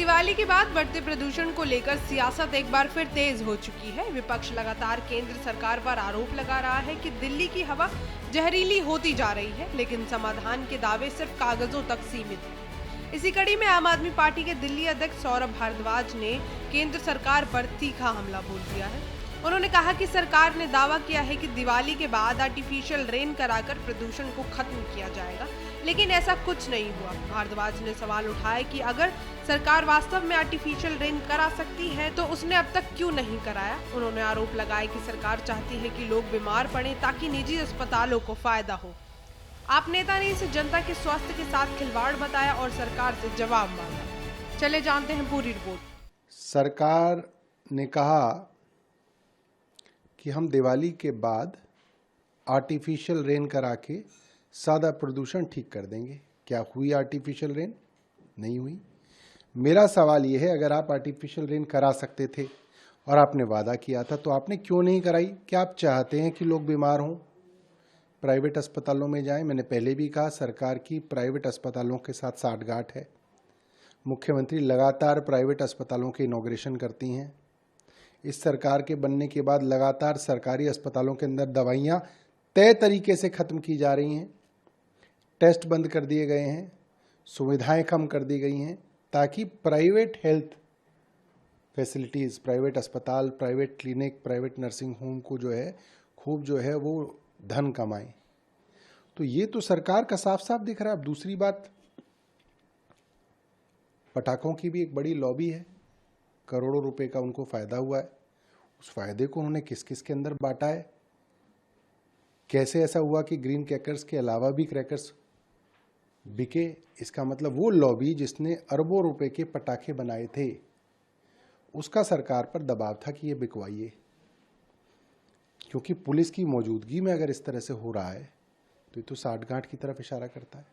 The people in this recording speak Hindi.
दिवाली के बाद बढ़ते प्रदूषण को लेकर सियासत एक बार फिर तेज हो चुकी है। विपक्ष लगातार केंद्र सरकार पर आरोप लगा रहा है कि दिल्ली की हवा जहरीली होती जा रही है, लेकिन समाधान के दावे सिर्फ कागजों तक सीमित हैं। इसी कड़ी में आम आदमी पार्टी के दिल्ली अध्यक्ष सौरभ भारद्वाज ने केंद्र सरकार पर तीखा हमला बोल दिया है। उन्होंने कहा कि सरकार ने दावा किया है कि दिवाली के बाद आर्टिफिशियल रेन कराकर प्रदूषण को खत्म किया जाएगा, लेकिन ऐसा कुछ नहीं हुआ। भारद्वाज ने सवाल उठाया कि अगर सरकार वास्तव में आर्टिफिशियल रेन करा सकती है तो उसने अब तक क्यों नहीं कराया। उन्होंने आरोप लगाया कि सरकार चाहती है कि लोग बीमार पड़ें ताकि निजी अस्पतालों को फायदा हो। आप नेता ने इसे जनता के स्वास्थ्य के साथ खिलवाड़ बताया और सरकार से जवाब मांगा। चले जानते हैं पूरी रिपोर्ट। सरकार ने कहा कि हम दिवाली के बाद आर्टिफिशियल रेन करा के सादा प्रदूषण ठीक कर देंगे। क्या हुई आर्टिफिशियल रेन? नहीं हुई। मेरा सवाल यह है, अगर आप आर्टिफिशियल रेन करा सकते थे और आपने वादा किया था तो आपने क्यों नहीं कराई? क्या आप चाहते हैं कि लोग बीमार हों, प्राइवेट अस्पतालों में जाएं? मैंने पहले भी कहा, सरकार की प्राइवेट अस्पतालों के साथ साठगांठ है। मुख्यमंत्री लगातार प्राइवेट अस्पतालों के इनॉग्रेशन करती हैं। इस सरकार के बनने के बाद लगातार सरकारी अस्पतालों के अंदर दवाइयाँ तय तरीके से ख़त्म की जा रही हैं, टेस्ट बंद कर दिए गए हैं, सुविधाएं कम कर दी गई हैं, ताकि प्राइवेट हेल्थ फैसिलिटीज़, प्राइवेट अस्पताल, private clinic, private nursing home को जो है खूब जो है वो धन कमाएं। तो ये तो सरकार का साफ साफ दिख रहा है। अब दूसरी बात, पटाखों की भी एक बड़ी लॉबी है, करोड़ों रुपए का उनको फ़ायदा हुआ है। उस फायदे को उन्होंने किस किस के अंदर बांटा है? कैसे ऐसा हुआ कि ग्रीन क्रैकर्स के अलावा भी क्रैकर्स बिके? इसका मतलब वो लॉबी जिसने अरबों रुपए के पटाखे बनाए थे, उसका सरकार पर दबाव था कि ये बिकवाइए। क्योंकि पुलिस की मौजूदगी में अगर इस तरह से हो रहा है तो ये तो साठगांठ की तरफ इशारा करता है।